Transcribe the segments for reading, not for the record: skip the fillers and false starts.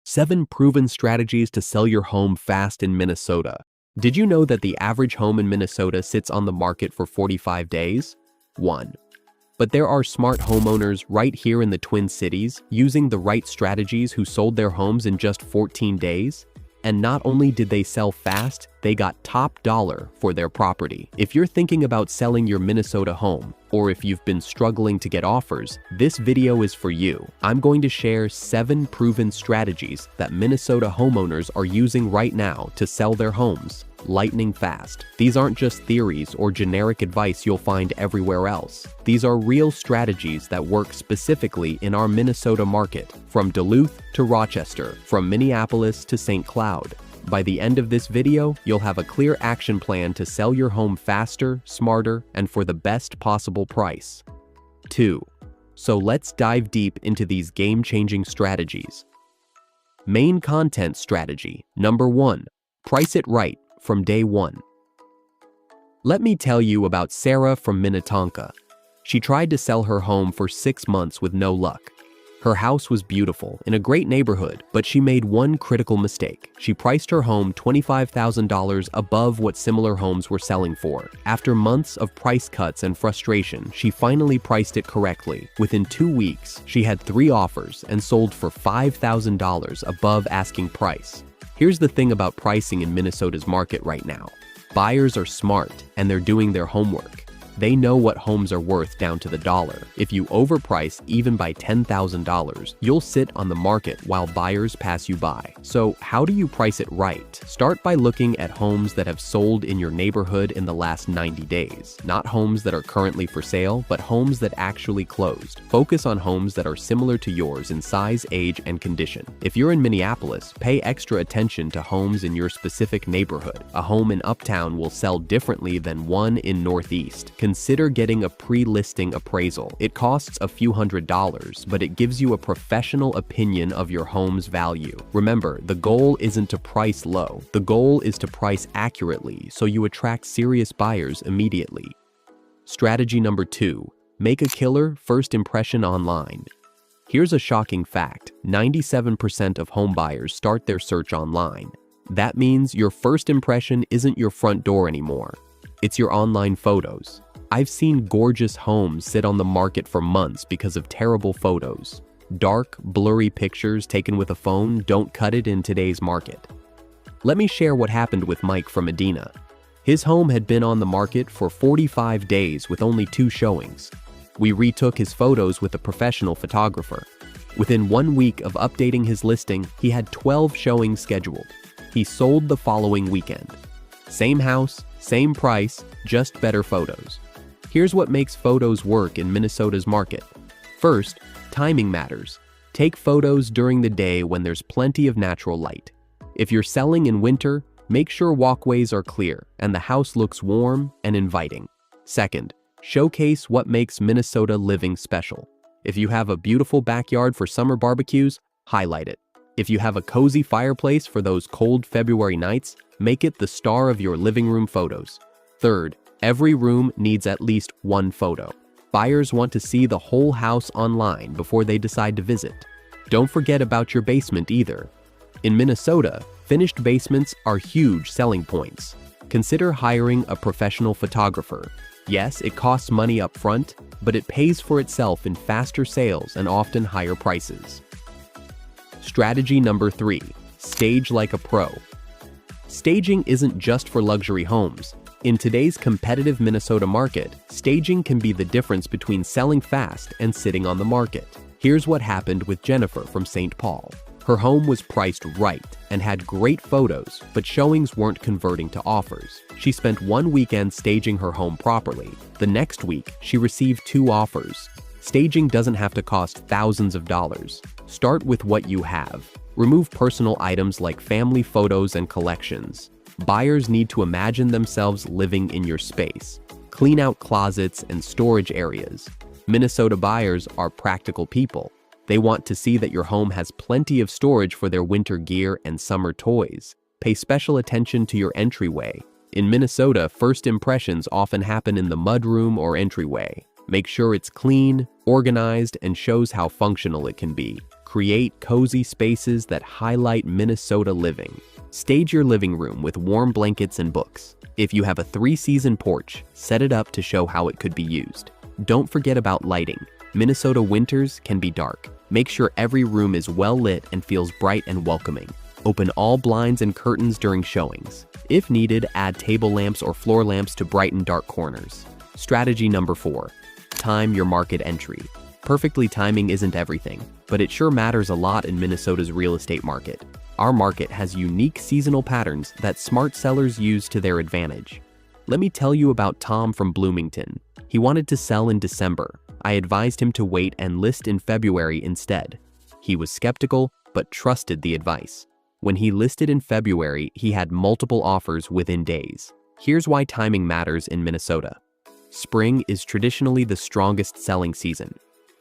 7 proven strategies to sell your home fast in Minnesota. Did you know that the average home in Minnesota sits on the market for 45 days? 1. But there are smart homeowners right here in the Twin Cities using the right strategies who sold their homes in just 14 days. And not only did they sell fast, they got top dollar for their property. If you're thinking about selling your Minnesota home, or if you've been struggling to get offers, this video is for you. I'm going to share 7 proven strategies that Minnesota homeowners are using right now to sell their homes lightning fast. These aren't just theories or generic advice you'll find everywhere else. These are real strategies that work specifically in our Minnesota market, from Duluth to Rochester, from Minneapolis to St. Cloud. By the end of this video, you'll have a clear action plan to sell your home faster, smarter, and for the best possible price. 2. So let's dive deep into these game-changing strategies. Main content strategy. Number 1. Price it right from day one. Let me tell you about Sarah from Minnetonka. She tried to sell her home for 6 months with no luck. Her house was beautiful, in a great neighborhood, but she made one critical mistake. She priced her home $25,000 above what similar homes were selling for. After months of price cuts and frustration, she finally priced it correctly. Within 2 weeks, she had 3 offers and sold for $5,000 above asking price. Here's the thing about pricing in Minnesota's market right now. Buyers are smart and they're doing their homework. They know what homes are worth down to the dollar. If you overprice even by $10,000, you'll sit on the market while buyers pass you by. So how do you price it right? Start by looking at homes that have sold in your neighborhood in the last 90 days. Not homes that are currently for sale, but homes that actually closed. Focus on homes that are similar to yours in size, age, and condition. If you're in Minneapolis, pay extra attention to homes in your specific neighborhood. A home in Uptown will sell differently than one in Northeast. Consider getting a pre-listing appraisal. It costs a few $100s, but it gives you a professional opinion of your home's value. Remember, the goal isn't to price low. The goal is to price accurately so you attract serious buyers immediately. Strategy number 2. Make a killer first impression online. Here's a shocking fact. 97% of home buyers start their search online. That means your first impression isn't your front door anymore. It's your online photos. I've seen gorgeous homes sit on the market for months because of terrible photos. Dark, blurry pictures taken with a phone don't cut it in today's market. Let me share what happened with Mike from Medina. His home had been on the market for 45 days with only 2 showings. We retook his photos with a professional photographer. Within 1 week of updating his listing, he had 12 showings scheduled. He sold the following weekend. Same house, same price, just better photos. Here's what makes photos work in Minnesota's market. First, timing matters. Take photos during the day when there's plenty of natural light. If you're selling in winter, make sure walkways are clear and the house looks warm and inviting. Second, showcase what makes Minnesota living special. If you have a beautiful backyard for summer barbecues, highlight it. If you have a cozy fireplace for those cold February nights, make it the star of your living room photos. Third, every room needs at least 1 photo. Buyers want to see the whole house online before they decide to visit. Don't forget about your basement either. In Minnesota, finished basements are huge selling points. Consider hiring a professional photographer. Yes, it costs money up front, but it pays for itself in faster sales and often higher prices. Strategy number 3. Stage like a pro. Staging isn't just for luxury homes. In today's competitive Minnesota market, staging can be the difference between selling fast and sitting on the market. Here's what happened with Jennifer from St. Paul. Her home was priced right and had great photos, but showings weren't converting to offers. She spent 1 weekend staging her home properly. The next week, she received 2 offers. Staging doesn't have to cost thousands of dollars. Start with what you have. Remove personal items like family photos and collections. Buyers need to imagine themselves living in your space. Clean out closets and storage areas. Minnesota buyers are practical people. They want to see that your home has plenty of storage for their winter gear and summer toys. Pay special attention to your entryway. In Minnesota, first impressions often happen in the mudroom or entryway. Make sure it's clean, organized, and shows how functional it can be. Create cozy spaces that highlight Minnesota living. Stage your living room with warm blankets and books. If you have a 3-season porch, set it up to show how it could be used. Don't forget about lighting. Minnesota winters can be dark. Make sure every room is well lit and feels bright and welcoming. Open all blinds and curtains during showings. If needed, add table lamps or floor lamps to brighten dark corners. Strategy number 4. Time your market entry. Perfectly timing isn't everything, but it sure matters a lot in Minnesota's real estate market. Our market has unique seasonal patterns that smart sellers use to their advantage. Let me tell you about Tom from Bloomington. He wanted to sell in December. I advised him to wait and list in February instead. He was skeptical, but trusted the advice. When he listed in February, he had multiple offers within days. Here's why timing matters in Minnesota. Spring is traditionally the strongest selling season.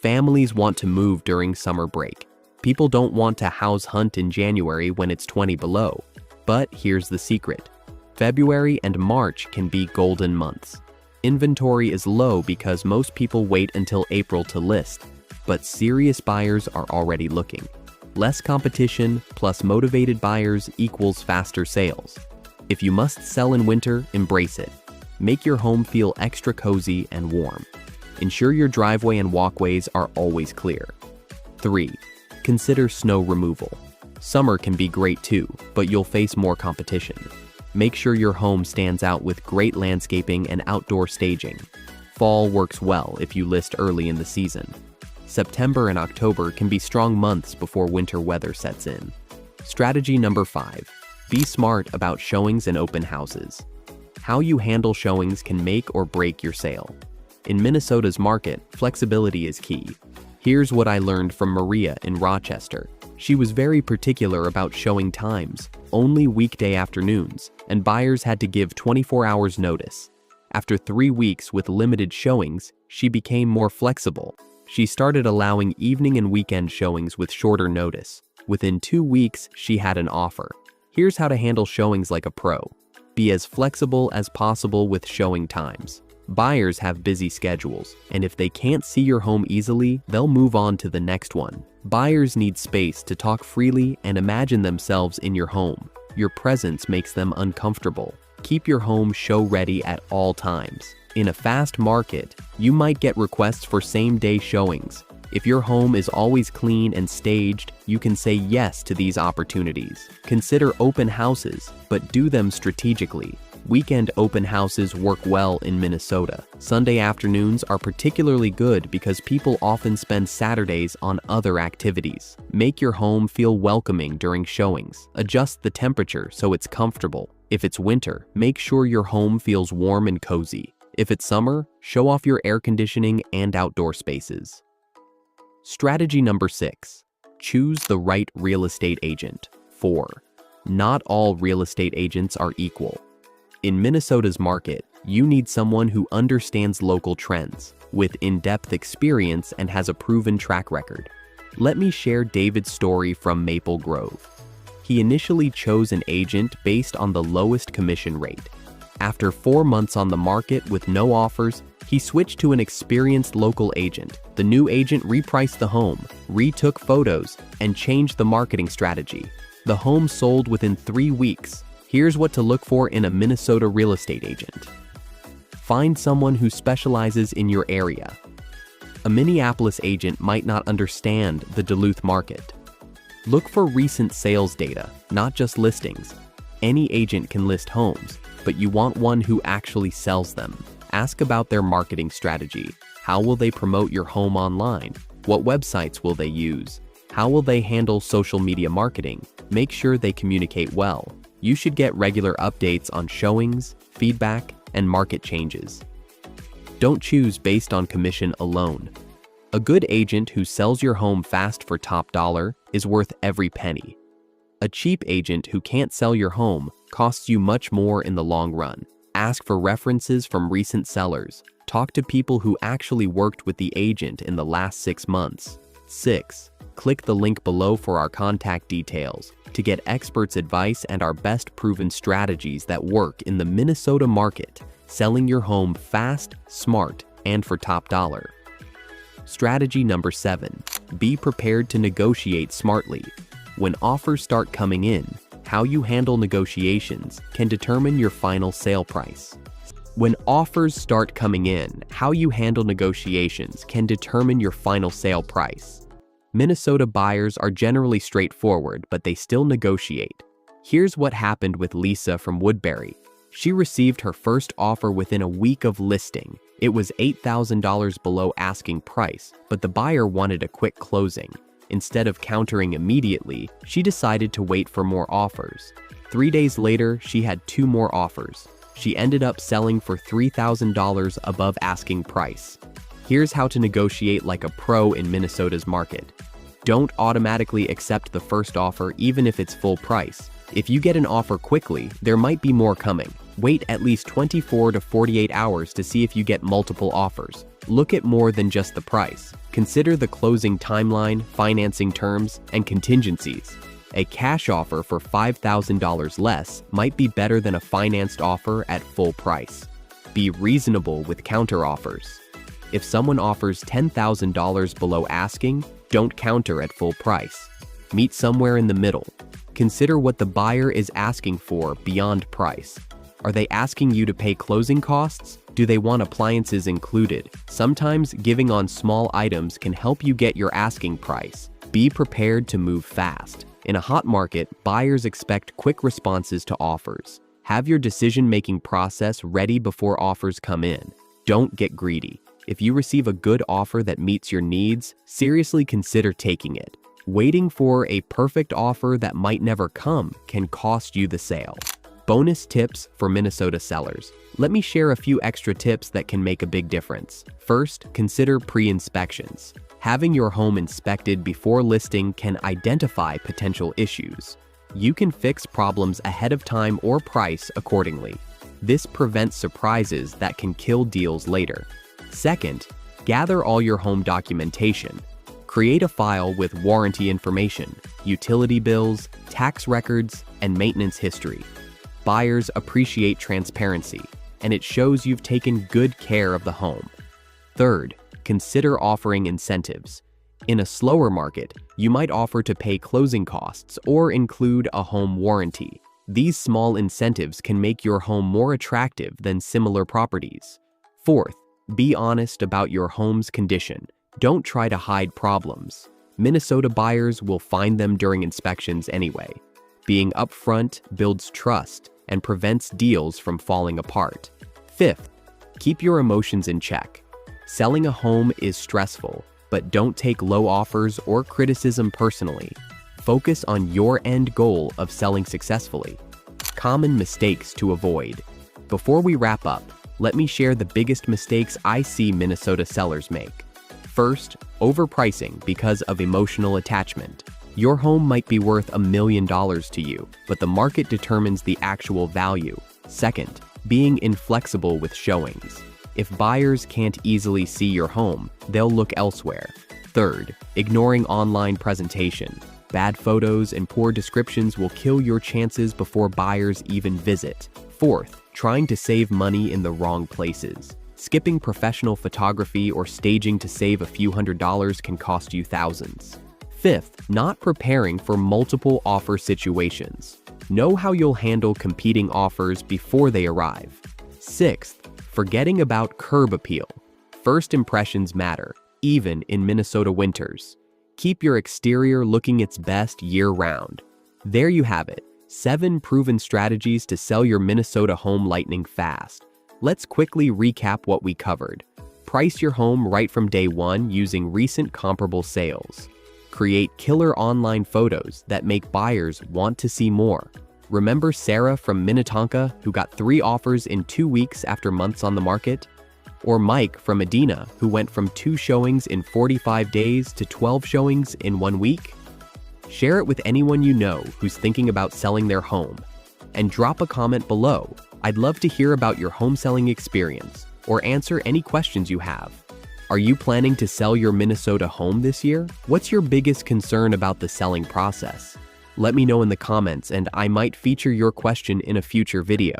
Families want to move during summer break. People don't want to house hunt in January when it's 20 below. But here's the secret. February and March can be golden months. Inventory is low because most people wait until April to list, but serious buyers are already looking. Less competition plus motivated buyers equals faster sales. If you must sell in winter, embrace it. Make your home feel extra cozy and warm. Ensure your driveway and walkways are always clear. 3. Consider snow removal. Summer can be great too, but you'll face more competition. Make sure your home stands out with great landscaping and outdoor staging. Fall works well if you list early in the season. September and October can be strong months before winter weather sets in. Strategy number 5. Be smart about showings and open houses. How you handle showings can make or break your sale. In Minnesota's market, flexibility is key. Here's what I learned from Maria in Rochester. She was very particular about showing times, only weekday afternoons, and buyers had to give 24 hours notice. After 3 weeks with limited showings, she became more flexible. She started allowing evening and weekend showings with shorter notice. Within 2 weeks, she had an offer. Here's how to handle showings like a pro. Be as flexible as possible with showing times. Buyers have busy schedules, and if they can't see your home easily, they'll move on to the next one. Buyers need space to talk freely and imagine themselves in your home. Your presence makes them uncomfortable. Keep your home show-ready at all times. In a fast market, you might get requests for same-day showings. If your home is always clean and staged, you can say yes to these opportunities. Consider open houses, but do them strategically. Weekend open houses work well in Minnesota. Sunday afternoons are particularly good because people often spend Saturdays on other activities. Make your home feel welcoming during showings. Adjust the temperature so it's comfortable. If it's winter, make sure your home feels warm and cozy. If it's summer, show off your air conditioning and outdoor spaces. Strategy number 6. Choose the right real estate agent. 4. Not all real estate agents are equal. In Minnesota's market, you need someone who understands local trends, with in-depth experience and has a proven track record. Let me share David's story from Maple Grove. He initially chose an agent based on the lowest commission rate. After 4 months on the market with no offers, he switched to an experienced local agent. The new agent repriced the home, retook photos, and changed the marketing strategy. The home sold within 3 weeks. Here's what to look for in a Minnesota real estate agent. Find someone who specializes in your area. A Minneapolis agent might not understand the Duluth market. Look for recent sales data, not just listings. Any agent can list homes, but you want one who actually sells them. Ask about their marketing strategy. How will they promote your home online? What websites will they use? How will they handle social media marketing? Make sure they communicate well. You should get regular updates on showings, feedback, and market changes. Don't choose based on commission alone. A good agent who sells your home fast for top dollar is worth every penny. A cheap agent who can't sell your home costs you much more in the long run. Ask for references from recent sellers. Talk to people who actually worked with the agent in the last 6 months. 6. Click the link below for our contact details to get experts' advice and our best proven strategies that work in the Minnesota market, selling your home fast, smart, and for top dollar. Strategy number 7. Be prepared to negotiate smartly. When offers start coming in, how you handle negotiations can determine your final sale price. When offers start coming in, how you handle negotiations can determine your final sale price. Minnesota buyers are generally straightforward, but they still negotiate. Here's what happened with Lisa from Woodbury. She received her first offer within a week of listing. It was $8,000 below asking price, but the buyer wanted a quick closing. Instead of countering immediately, she decided to wait for more offers. 3 days later, she had 2 more offers. She ended up selling for $3,000 above asking price. Here's how to negotiate like a pro in Minnesota's market. Don't automatically accept the first offer even if it's full price. If you get an offer quickly, there might be more coming. Wait at least 24 to 48 hours to see if you get multiple offers. Look at more than just the price. Consider the closing timeline, financing terms, and contingencies. A cash offer for $5,000 less might be better than a financed offer at full price. Be reasonable with counteroffers. If someone offers $10,000 below asking, don't counter at full price. Meet somewhere in the middle. Consider what the buyer is asking for beyond price. Are they asking you to pay closing costs? Do they want appliances included? Sometimes giving on small items can help you get your asking price. Be prepared to move fast. In a hot market, buyers expect quick responses to offers. Have your decision-making process ready before offers come in. Don't get greedy. If you receive a good offer that meets your needs, seriously consider taking it. Waiting for a perfect offer that might never come can cost you the sale. Bonus tips for Minnesota sellers. Let me share a few extra tips that can make a big difference. First, consider pre-inspections. Having your home inspected before listing can identify potential issues. You can fix problems ahead of time or price accordingly. This prevents surprises that can kill deals later. Second, gather all your home documentation. Create a file with warranty information, utility bills, tax records, and maintenance history. Buyers appreciate transparency, and it shows you've taken good care of the home. Third, consider offering incentives. In a slower market, you might offer to pay closing costs or include a home warranty. These small incentives can make your home more attractive than similar properties. Fourth, be honest about your home's condition. Don't try to hide problems. Minnesota buyers will find them during inspections anyway. Being upfront builds trust and prevents deals from falling apart. Fifth, keep your emotions in check. Selling a home is stressful, but don't take low offers or criticism personally. Focus on your end goal of selling successfully. Common mistakes to avoid. Before we wrap up, let me share the biggest mistakes I see Minnesota sellers make. First, overpricing because of emotional attachment. Your home might be worth $1 million to you, but the market determines the actual value. Second, being inflexible with showings. If buyers can't easily see your home, they'll look elsewhere. Third, ignoring online presentation. Bad photos and poor descriptions will kill your chances before buyers even visit. Fourth, trying to save money in the wrong places. Skipping professional photography or staging to save a few $100s can cost you thousands. Fifth, not preparing for multiple offer situations. Know how you'll handle competing offers before they arrive. Sixth, forgetting about curb appeal. First impressions matter, even in Minnesota winters. Keep your exterior looking its best year-round. There you have it, 7 proven strategies to sell your Minnesota home lightning fast. Let's quickly recap what we covered. Price your home right from day one using recent comparable sales. Create killer online photos that make buyers want to see more. Remember Sarah from Minnetonka who got 3 offers in 2 weeks after months on the market? Or Mike from Medina who went from 2 showings in 45 days to 12 showings in 1 week? Share it with anyone you know who's thinking about selling their home. And drop a comment below. I'd love to hear about your home selling experience or answer any questions you have. Are you planning to sell your Minnesota home this year? What's your biggest concern about the selling process? Let me know in the comments and I might feature your question in a future video.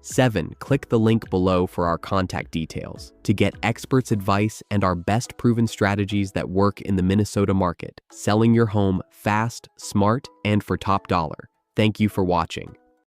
7. Click the link below for our contact details to get experts' advice and our best proven strategies that work in the Minnesota market, selling your home fast, smart, and for top dollar. Thank you for watching.